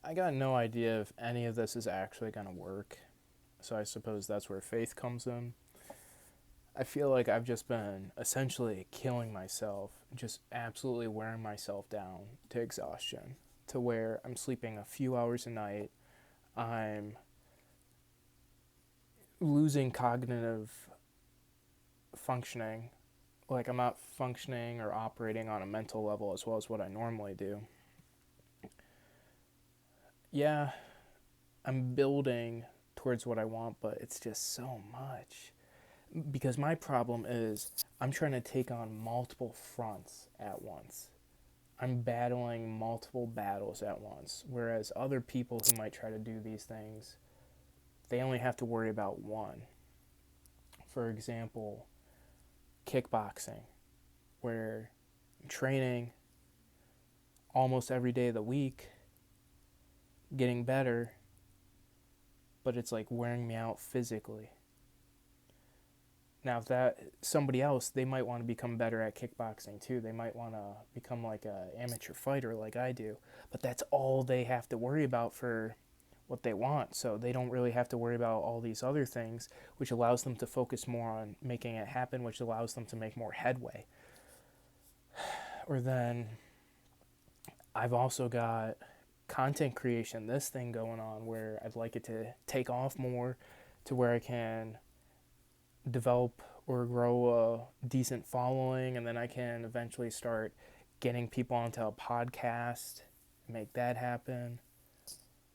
I got no idea if any of this is actually going to work. So I suppose that's where faith comes in. I feel like I've just been essentially killing myself, just absolutely wearing myself down to exhaustion, to where I'm sleeping a few hours a night. I'm losing cognitive functioning. Like, I'm not functioning or operating on a mental level as well as what I normally do. Yeah, I'm building towards what I want, but it's just so much. Because my problem is I'm trying to take on multiple fronts at once. I'm battling multiple battles at once. Whereas other people who might try to do these things, they only have to worry about one. For example, kickboxing, where I'm training almost every day of the week, getting better, but it's like wearing me out physically. Now, if that somebody else, they might want to become better at kickboxing too. They might want to become like a amateur fighter like I do, but that's all they have to worry about for what they want. So they don't really have to worry about all these other things, which allows them to focus more on making it happen, which allows them to make more headway. Or then I've also got content creation, this thing going on where I'd like it to take off more to where I can develop or grow a decent following, and then I can eventually start getting people onto a podcast, make that happen.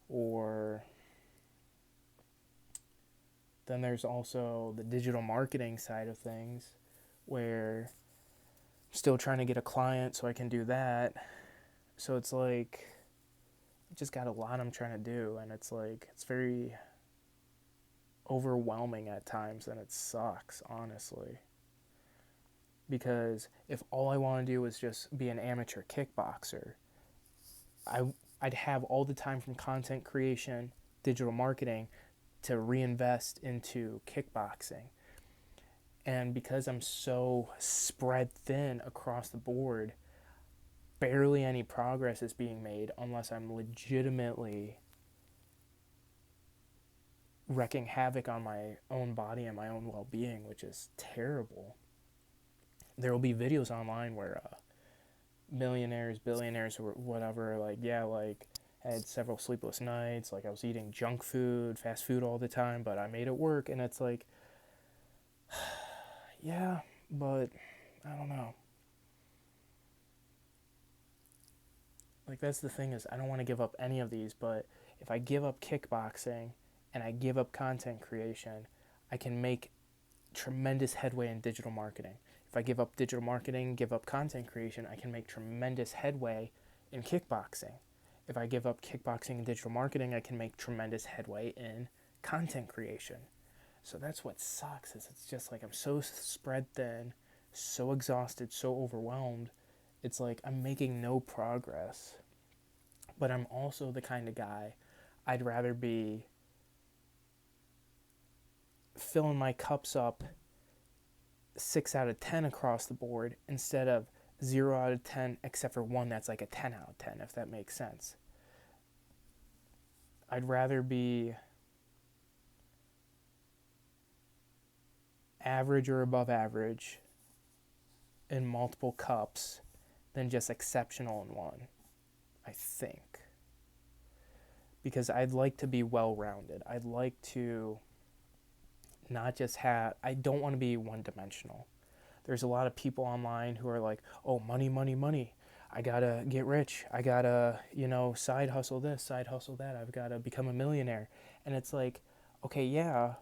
Or then there's also the digital marketing side of things where I'm still trying to get a client so I can do that. So it's like I just got a lot I'm trying to do, and it's like it's very overwhelming at times, and it sucks, honestly. Because if all I want to do is just be an amateur kickboxer, I I'd have all the time from content creation, digital marketing to reinvest into kickboxing. And because I'm so spread thin across the board, barely any progress is being made unless I'm legitimately wreaking havoc on my own body and my own well being, which is terrible. There will be videos online where millionaires, billionaires, or whatever, like, yeah, like, had several sleepless nights, like, I was eating junk food, fast food all the time, but I made it work, and it's like, yeah, but I don't know. Like, that's the thing is, I don't want to give up any of these, but if I give up kickboxing and I give up content creation, I can make tremendous headway in digital marketing. If I give up digital marketing, give up content creation, I can make tremendous headway in kickboxing. If I give up kickboxing and digital marketing, I can make tremendous headway in content creation. So that's what sucks is it's just like I'm so spread thin, so exhausted, so overwhelmed. It's like I'm making no progress. But I'm also the kind of guy I'd rather be filling my cups up 6 out of 10 across the board instead of 0 out of 10, except for one that's like a 10 out of 10, if that makes sense. I'd rather be average or above average in multiple cups than just exceptional in one, I think. Because I'd like to be well rounded. I'd like to not just have, I don't want to be one dimensional. There's a lot of people online who are like, oh, money, money, money. I gotta get rich. I gotta, side hustle this, side hustle that. I've gotta become a millionaire. And it's like, okay, yeah,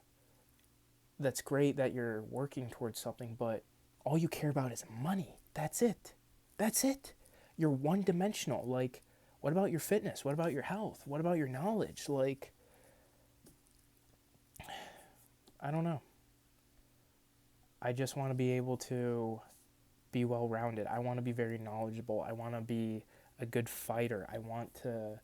that's great that you're working towards something, but all you care about is money. That's it. That's it. You're one dimensional. Like, what about your fitness? What about your health? What about your knowledge? Like, I don't know. I just want to be able to be well rounded. I want to be very knowledgeable. I want to be a good fighter. I want to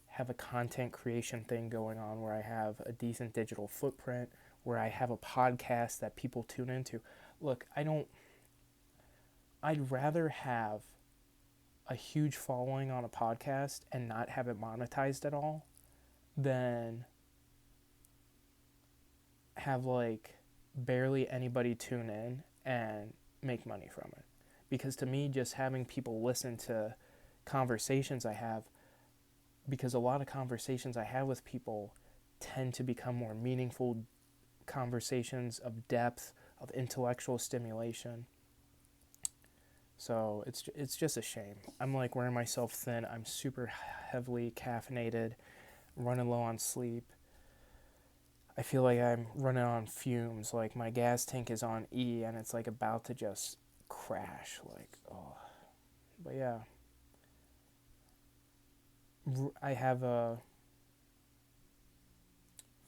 have a content creation thing going on where I have a decent digital footprint, where I have a podcast that people tune into. Look, I'd rather have a huge following on a podcast and not have it monetized at all than have like barely anybody tune in and make money from it. Because to me, just having people listen to conversations I have, because a lot of conversations I have with people tend to become more meaningful conversations of depth, of intellectual stimulation. So it's just a shame. I'm like wearing myself thin. I'm super heavily caffeinated, running low on sleep. I feel like I'm running on fumes. Like my gas tank is on E and it's like about to just crash. Like, oh. But yeah. I have a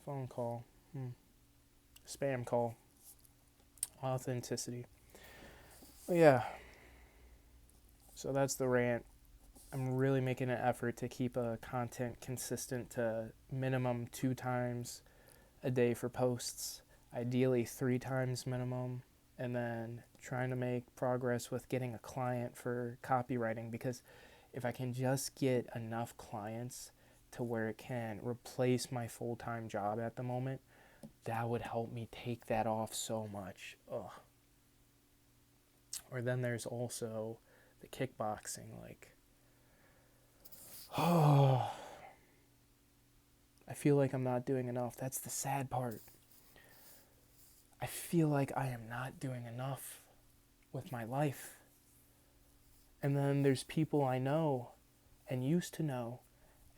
phone call. Spam call. Authenticity. But yeah. So that's the rant. I'm really making an effort to keep content consistent to minimum 2 times a day for posts, ideally 3 times minimum, and then trying to make progress with getting a client for copywriting, because if I can just get enough clients to where it can replace my full-time job at the moment, that would help me take that off so much. Ugh. Or then there's also the kickboxing, like, oh, I feel like I'm not doing enough. That's the sad part. I feel like I am not doing enough with my life. And then there's people I know and used to know,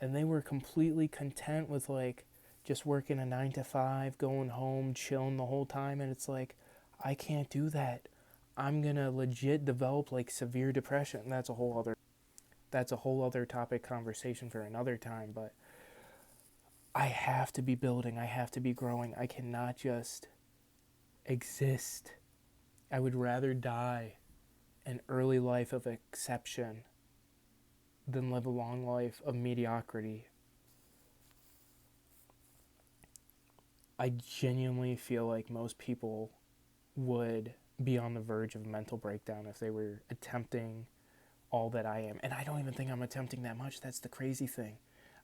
and they were completely content with like just working a 9 to 5, going home, chilling the whole time. And it's like, I can't do that. I'm gonna legit develop like severe depression. That's a whole other topic conversation for another time. But I have to be building. I have to be growing. I cannot just exist. I would rather die an early life of exception than live a long life of mediocrity. I genuinely feel like most people would be on the verge of a mental breakdown if they were attempting all that I am. And I don't even think I'm attempting that much. That's the crazy thing.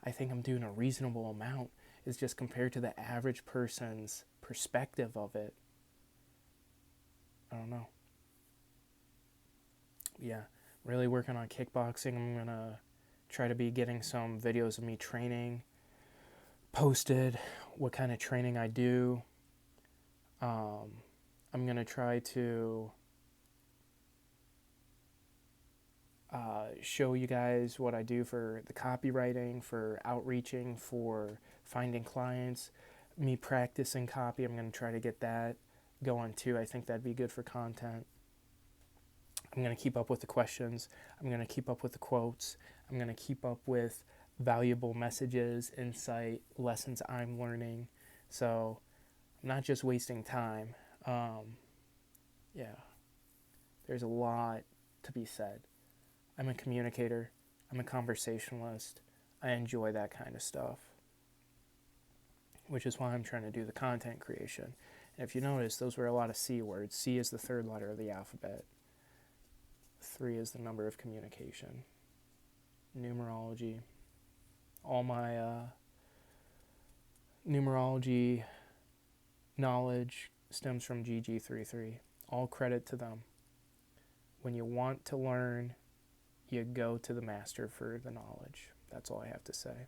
I think I'm doing a reasonable amount. It's just compared to the average person's perspective of it. I don't know. Yeah, really working on kickboxing. I'm going to try to be getting some videos of me training posted, what kind of training I do. I'm going to try to show you guys what I do for the copywriting, for outreaching, for finding clients, me practicing copy. I'm going to try to get that going too. I think that'd be good for content. I'm going to keep up with the questions. I'm going to keep up with the quotes. I'm going to keep up with valuable messages, insight, lessons I'm learning. So I'm not just wasting time. Yeah, there's a lot to be said. I'm a communicator. I'm a conversationalist. I enjoy that kind of stuff, which is why I'm trying to do the content creation. And if you notice, those were a lot of C words. C is the 3rd letter of the alphabet. 3 is the number of communication. Numerology. All my numerology knowledge stems from GG33. All credit to them. When you want to learn, you go to the master for the knowledge. That's all I have to say.